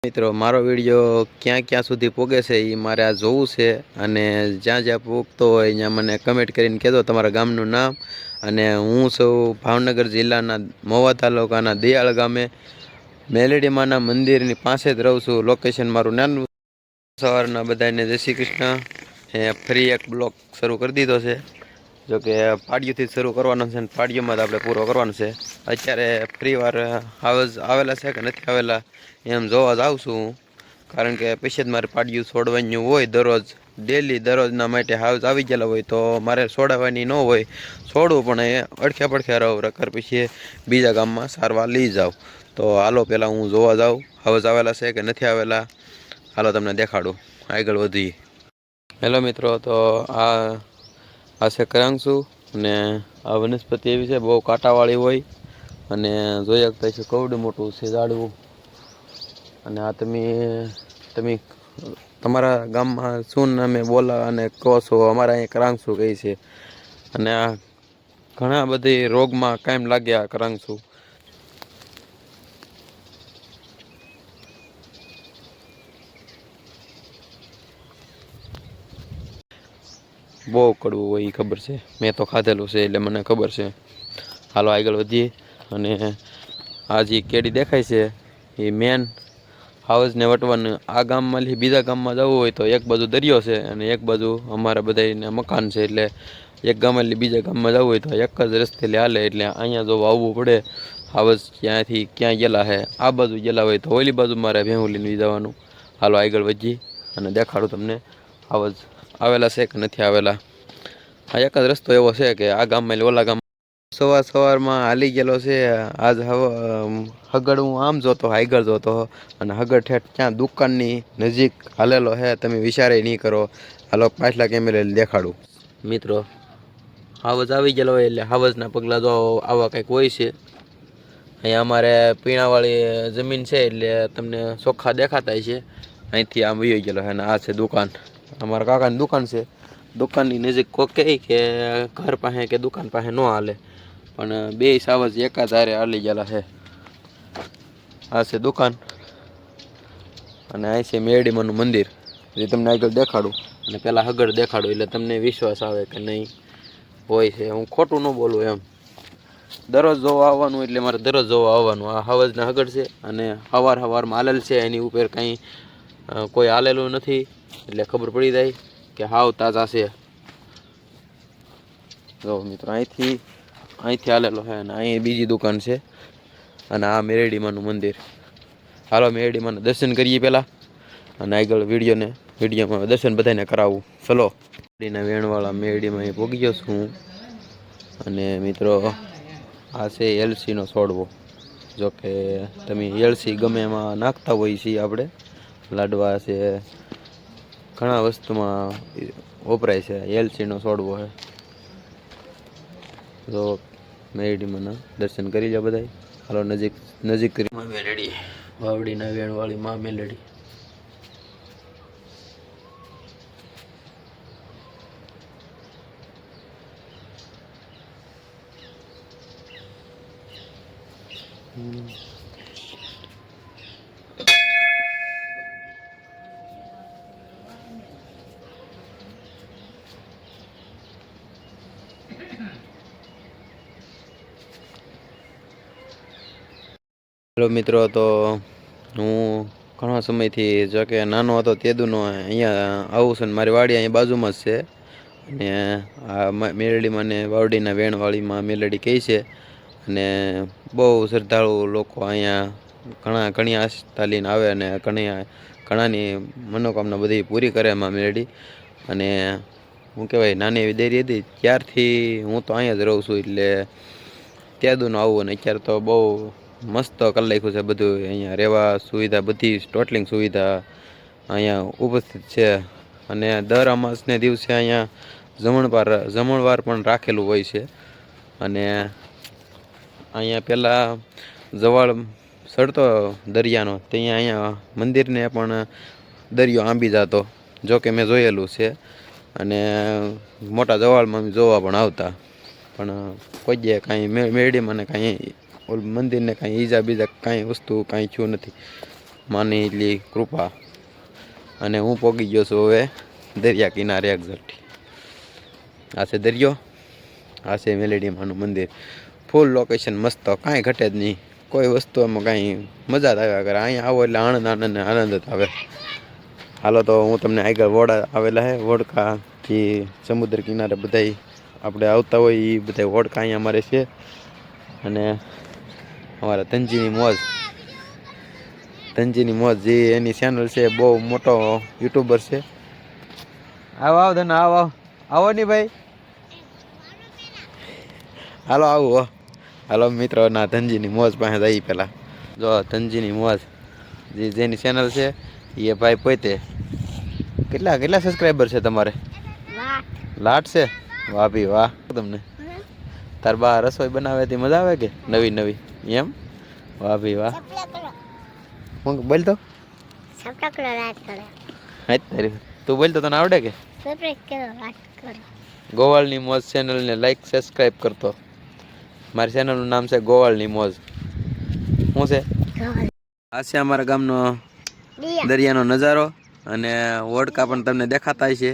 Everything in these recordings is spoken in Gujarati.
મિત્રો મારો વિડીયો ક્યાં ક્યાં સુધી પોગે છે એ મારે આ જોવું છે અને જ્યાં જ્યાં પોગતો હોય ત્યાં મને કમેન્ટ કરીને કહેજો તમારા ગામનું નામ અને હું છું ભાવનગર જિલ્લાના મહુવા તાલુકાના દિયાળ ગામે મેલેડી માના મંદિરની પાસે જ રહું છું. લોકેશન મારું નાનું. સવારના બધાને જય શ્રી કૃષ્ણ. ફરી એક બ્લોગ શરૂ કરી દીધો છે. જોકે પાડીઓથી જ શરૂ કરવાનો છે અને પાડીઓમાં જ આપણે પૂરો કરવાનો છે. અત્યારે ફ્રી વાર આવેલા છે કે નથી આવેલા એમ જોવા જ આવું છું હું, કારણ કે પછી જ મારે પાડીયું છોડવાનું હોય દરરોજ દરરોજના માટે હાઉસ આવી ગયેલા હોય તો મારે છોડાવવાની ન હોય, છોડવું પણ એ અડખ્યા પડખ્યા રહો રકર પછી બીજા ગામમાં સારવાર લઈ જાઉં. તો હાલો પહેલાં હું જોવા જાઉં હાઉસ આવેલા છે કે નથી આવેલા. હાલો તમને દેખાડું, આગળ વધીએ. હેલો મિત્રો, તો આ છે કરાંગસુ અને આ વનસ્પતિ એવી છે બહુ કાંટાવાળી હોય અને જોઈ શકતા છે કવડું મોટું છે ઝાડવું. અને આ તમે તમારા ગામમાં શું નામે બોલા અને કહો છો, અમારા અહીંયા કરાંગસુ કહે છે. અને આ ઘણા બધી રોગમાં કાયમ લાગ્યા કરાંગસુ. બહુ કડવું હોય એ ખબર છે, મેં તો ખાધેલું છે એટલે મને ખબર છે. હાલો આગળ વધીએ. અને આ જે કેડી દેખાય છે એ મેન હાઉસને વટવાનું. આ ગામમાંથી બીજા ગામમાં જવું હોય તો એક બાજુ દરિયો છે અને એક બાજુ અમારા બધાને મકાન છે, એટલે એક ગામમાંથી બીજા ગામમાં જવું હોય તો એક જ રસ્તે હાલે. એટલે અહીંયા જો આવવું પડે. હાઉસ ક્યાંથી ક્યાં ગયેલા છે, આ બાજુ ગયેલા હોય તો ઓલી બાજુ મારે ભેહું લઈને જવાનું. હાલો આગળ વધીએ અને દેખાડું તમને હાઉસ આવેલા છે કે નથી આવેલા. આ એક જ રસ્તો એવો છે કે આ ગામમાં ઓલા ગામ સવારમાં હાલી ગયેલો છે. આજ હગડ હું આમ જોતો આગળ જોતો અને હગડ ઠેઠ ક્યાં દુકાનની નજીક હાલેલો છે, તમે વિચારે નહીં કરો. હાલો પાછલા કેમેરે દેખાડું. મિત્રો હાવજ આવી ગયેલો હોય એટલે હાવજના પગલાં જો આવા કંઈક હોય છે. અહીંયા અમારે પીણાવાળી જમીન છે એટલે તમને ચોખ્ખા દેખાતા છે. અહીંથી આમ વયો ગયેલો છે અને આ છે દુકાન, અમારા કાકાની દુકાન છે. દુકાનની નજીક કોક કહે કે ઘર પાસે કે દુકાન પાસે ન હાલે, પણ બે સાવજ એકાધારે હાલી ગયેલા છે. આ છે દુકાન અને અહીં છે મેરડીમાનું મંદિર, જે તમને આગળ દેખાડું. અને પહેલાં હગડ દેખાડું એટલે તમને વિશ્વાસ આવે કે નહીં હોય છે, હું ખોટું ન બોલું એમ. દરરોજ જોવા આવવાનું એટલે મારે દરરોજ જોવા આવવાનું. આ હવજના હગડ છે અને સવારમાં હાલેલ છે, એની ઉપર કંઈ કોઈ હાલેલું નથી એટલે ખબર પડી જાય કે હાવ તાજા છે. જો મિત્રો અહીંથી હાલેલો છે અને અહીં બીજી દુકાન છે અને આ મેરડીમાનું મંદિર. હાલો મેરડીમાના દર્શન કરીએ પહેલાં અને આગળ વિડીયોમાં દર્શન બધાને કરાવું. ચલો મેરડીના વેણવાળા મેરડીમાં અહીં પહોંચી ગયો છું અને મિત્રો આ છે એલસીનો છોડવો. જોકે તમે એલસી ગમે એમાં નાખતા હોય છીએ આપણે, લાડવા છે ઘણા વસ્તુમાં વપરાય છે. એલસીનો છોડવો છે. તો મેરડીમાંના દર્શન કરી લો બધા. હાલો નજીક કરી મેલડી, વાવડીના વેણવાળી માં મેલડી. હેલો મિત્રો, તો હું ઘણા સમયથી જો કે નાનો હતો તેદુનો અહીંયા આવું છે ને મારી વાડી અહીંયા બાજુમાં જ છે. અને આ મેલડીમાં ને વાવડીના વેણવાળીમાં મેલડી કહે છે. અને બહુ શ્રદ્ધાળુ લોકો અહીંયા ઘણી આસ્થા લઈને આવે અને ઘણાની મનોકામના બધી પૂરી કરે એમાં મેલડી. અને શું કહેવાય, નાની એવી દેરી હતી ત્યારથી હું તો અહીંયા જ રહું છું, એટલે ત્યાદુનો આવું. અને અત્યારે તો બહુ મસ્ત કરી નાખ્યું છે બધું. અહીંયા રહેવા સુવિધા બધી ટોટલિંગ સુવિધા અહીંયા ઉપસ્થિત છે. અને દર અમાસને દિવસે અહીંયા જમણવાર પણ રાખેલું હોય છે. અને અહીંયા પહેલાં જવાળ સડતો દરિયાનો, ત્યાં અહીંયા મંદિરને પણ દરિયો આંબી જતો, જોકે મેં જોયેલું છે. અને મોટા જવાળમાં જોવા પણ આવતા, પણ કોઈ જગ્યાએ કાંઈ મેરડીમાં ને કાંઈ મંદિરને કાંઈ ઈજા બીજા કાંઈ વસ્તુ કાંઈ થયું નથી. માની એટલી કૃપા અને હું પોગી ગયો છું હવે દરિયા કિનારે એક્ઝેક્ટ. આ છે દરિયો, આ છે મેલેડી માનું મંદિર. ફૂલ લોકેશન મસ્ત, કાંઈ ઘટે જ નહીં. કોઈ વસ્તુ એમાં કાંઈ મજા જ આવ્યા કરે. અહીંયા આવો એટલે આનંદ આનંદ ને આનંદ જ આવે. હાલો તો હું તમને આગળ વોડા આવેલા છે, વોડકાથી સમુદ્ર કિનારે બધાય આપણે આવતા હોય એ બધા વોડકા અહીંયા અમારે છે. અને અમારા ધનજીની મોજ જે એની ચેનલ છે, બહુ મોટો યુટ્યુબર છે. આવો ધન આવો નહીં ભાઈ, હાલો આવું. હાલો મિત્રો, ના ધનજીની મોજ પાસે જઈ પેલા. જો ધનજીની મોજ જેની ચેનલ છે એ ભાઈ પોતે. કેટલા સબસ્ક્રાઈબર છે તમારે? લાટ છે. વાહ ભી વાહ. તમને તાર બા રસોઈ બનાવે તે મજા આવે કે નવી એમ? વાહ ભી વાહ. હું બોલ તો તું બોલ તો તને આવડે કે? ગોવાળની મોજ ચેનલને લાઈક સબસ્ક્રાઈબ કરતો. મારી ચેનલનું નામ છે ગોવાળની મોજ. શું છે? આ છે અમારા ગામનો દરિયાનો નજારો અને વોડકા પણ તમને દેખાતા છે.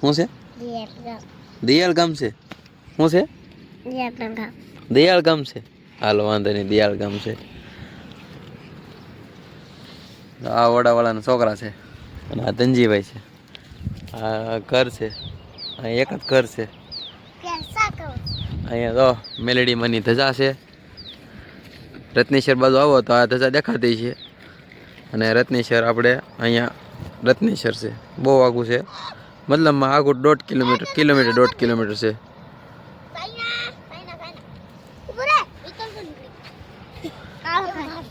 શું છે? દિયાળ ગામ છે. શું છે? દિયાળ ગામ છે. હાલો વાંધો નહીં, દિયાળ ગામ છે. આ વડાવાળાના છોકરા છે અને આ ધનજીભાઈ છે. આ ઘર છે, અહીં એક જ ઘર છે. અહીંયા તો મેલેડી માની ધજા છે. રત્નેશ્વર બાજુ આવો તો આ ધજા દેખાતી છે. અને રત્નેશ્વર આપણે અહીંયા રત્નેશ્વર છે, બહુ આઘું છે. મતલબમાં આઘું 1.5 કિલોમીટર 1.5 કિલોમીટર છે.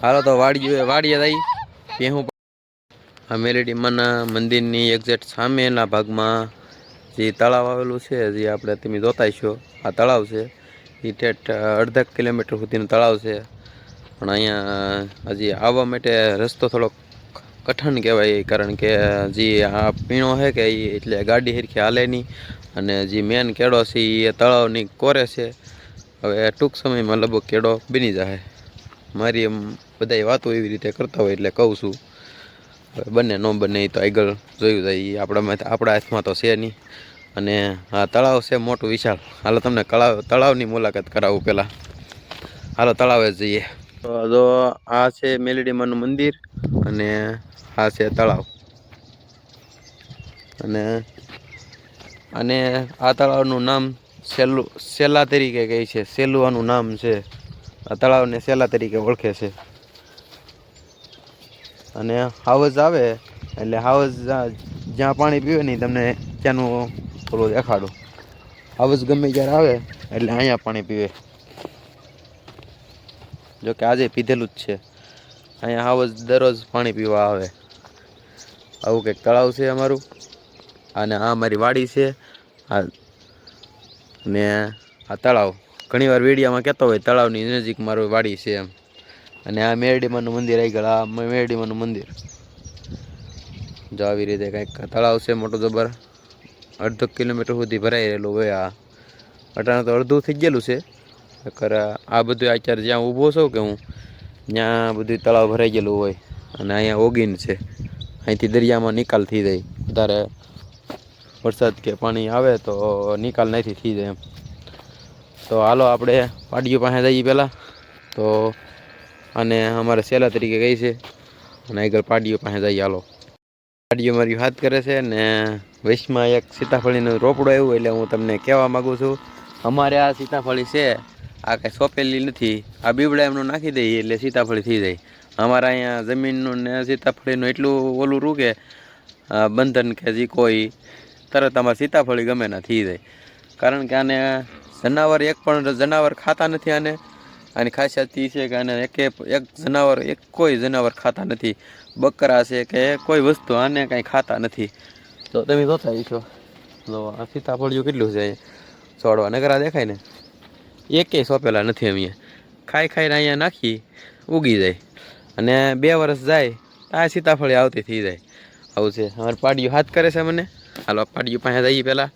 હાલો તો વાડીએ જઈ પહેવું. આ મેલેડી માના મંદિરની એક્ઝેક્ટ સામેના ભાગમાં જે તળાવ આવેલું છે, જે આપણે તમે જોતા છો આ તળાવ છે. એ ઠેઠ 1.5 કિલોમીટર સુધીનું તળાવ છે. પણ અહીંયા હજી આવવા માટે રસ્તો થોડોક કઠણ કહેવાય, કારણ કે જે આ પીણો છે કે એ એટલે ગાડી સરખી હાલે નહીં. અને જે મેન કેળો છે એ તળાવની કોરે છે. હવે ટૂંક સમયમાં લગભગ કેળો બની જાય. મારી એમ બધા વાતો એવી રીતે કરતા હોય એટલે કહું છું. બને ન બને એ તો આગળ જોયું જાય, એ આપણા હાથમાં તો છે નહીં. અને આ તળાવ છે મોટું વિશાળ. હાલો તમને તળાવની મુલાકાત કરાવું પહેલાં. હાલો તળાવે જઈએ. તો જો આ છે મેલેડી માનું મંદિર અને આ છે તળાવ. અને આ તળાવનું નામ સેલા તરીકે કહે છે. સેલુઆનું નામ છે. આ તળાવને સેલા તરીકે ઓળખે છે. અને હાવજ આવે એટલે હાવજ જ્યાં પાણી પીવે નહીં તમને ત્યાંનું થોડું દેખાડું. હાવજ ગમે ત્યારે આવે એટલે અહીંયા પાણી પીવે. જોકે આજે પીધેલું જ છે. અહીંયા હાવજ દરરોજ પાણી પીવા આવે. આવું કંઈક તળાવ છે અમારું. અને આ અમારી વાડી છે. અને આ તળાવ ઘણીવાર વિડીયોમાં કહેતો હોય તળાવની નજીક મારું વાડી છે એમ. અને આ મેરડીમાનું મંદિર આવી ગયું. આ મેરડીમાનું મંદિર જો આવી રીતે કંઈક તળાવ છે મોટું જબર. 1.5 કિલોમીટર સુધી ભરાઈ રહેલું હોય. આ અટાણે તો અડધું થઈ ગયેલું છે. આ બધું અત્યારે જ્યાં ઊભો છું કે હું, ત્યાં બધું તળાવ ભરાઈ ગયેલું હોય. અને અહીંયા ઓગીન છે. અહીંથી દરિયામાં નિકાલ થઈ જાય. વધારે વરસાદ કે પાણી આવે તો નિકાલ નથી થઈ જાય એમ. તો હાલો આપણે પાડીઓ પાસે જઈએ પહેલાં. તો અને અમારે સેલા તરીકે કહી છે. અને આગળ પાડીઓ પાસે જઈએ. હાલો પાડીઓ મારી વાત કરે છે ને વૈશમાં એક સીતાફળીનું રોપડું આવ્યું. એટલે હું તમને કહેવા માગું છું, અમારે આ સીતાફળી છે આ કાંઈ સોંપેલી નથી. આ બીબડા એમનું નાખી દઈએ એટલે સીતાફળી થઈ જાય. અમારા અહીંયા જમીનનું ને સીતાફળીનું એટલું ઓલું રૂ કે બંધન કે જે કોઈ તરત અમારે સીતાફળી ગમે ના થઈ જાય. કારણ કે આને એક પણ જનાવર ખાતા નથી. આની ખાસિયત એ છે કે આને કોઈ જનાવર ખાતા નથી. બકરા છે કે કોઈ વસ્તુ આને કાંઈ ખાતા નથી. તો તમે જોતા છો તો આ સીતાફળિયું કેટલું છે છોડવા નગરા દેખાય ને, એકેય સોંપેલા નથી. અમે ખાઈને અહીંયા નાખી ઉગી જાય. અને 2 વર્ષ જાય આ સીતાફળી આવતી થઈ જાય. આવું છે. અમારે પાડીઓ હાથ કરે છે મને. હાલો પાડીઓ પાસે જઈએ પહેલાં.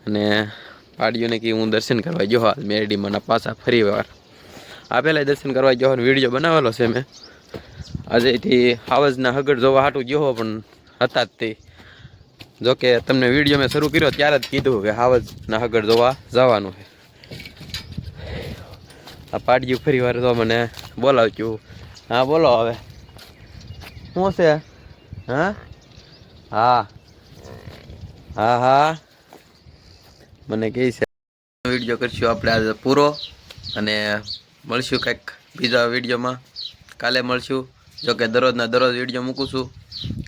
અને પાડીઓને કે હું દર્શન કરવા ગયો મેરડીમાંના પાછા ફરી વાર. આ પહેલાં દર્શન કરવા ગયો વિડીયો બનાવેલો છે મેં. આજેથી હાવજના હગડ જોવા હાટું ગયો પણ હતા જ તે જોકે તમને વિડીયો મેં શરૂ કર્યો ત્યારે જ કીધું કે હાવજના હગડ જોવા જવાનું છે. આ પાડ્યું ફરી વાર તો મને બોલાવજો. હા બોલો હવે શું છે? હા હા હા હા મને કહે છે. વિડીયો કરશું આપણે આજે પૂરો અને મળશું કંઈક બીજા વિડીયોમાં. કાલે મળશું. જોકે દરરોજના દરરોજ વિડીયો મૂકું છું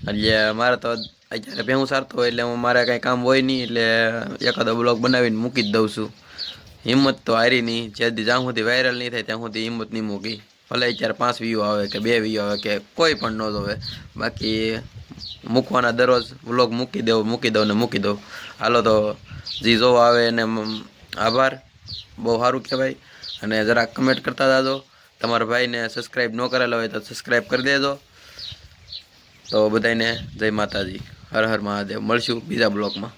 એટલે મારે તો અત્યારે ભેહું સારતો હોય એટલે હું મારે કાંઈ કામ હોય નહીં એટલે એકાદો બ્લોગ બનાવીને મૂકી જ દઉં છું. હિંમત તો હારી નહીં. જ્યાં સુધી વાયરલ નહીં થાય ત્યાં સુધી હિંમત નહીં મૂકી. ભલે અત્યારે 5 વ્યૂ આવે કે 2 વ્યૂ આવે કે કોઈ પણ ન જોવે, બાકી મૂકવાના દરરોજ વ્લોગ મૂકી દઉં. હાલો તો જે જોવા આવે એને આભાર, બહુ સારું કહેવાય. અને જરાક કમેન્ટ કરતા જાજો. તમારા ભાઈને સબસ્ક્રાઈબ ન કરેલા હોય તો સબસ્ક્રાઈબ કરી દેજો. તો બધાને જય માતાજી, હર હર મહાદેવ. મળશું બીજા બ્લોગમાં.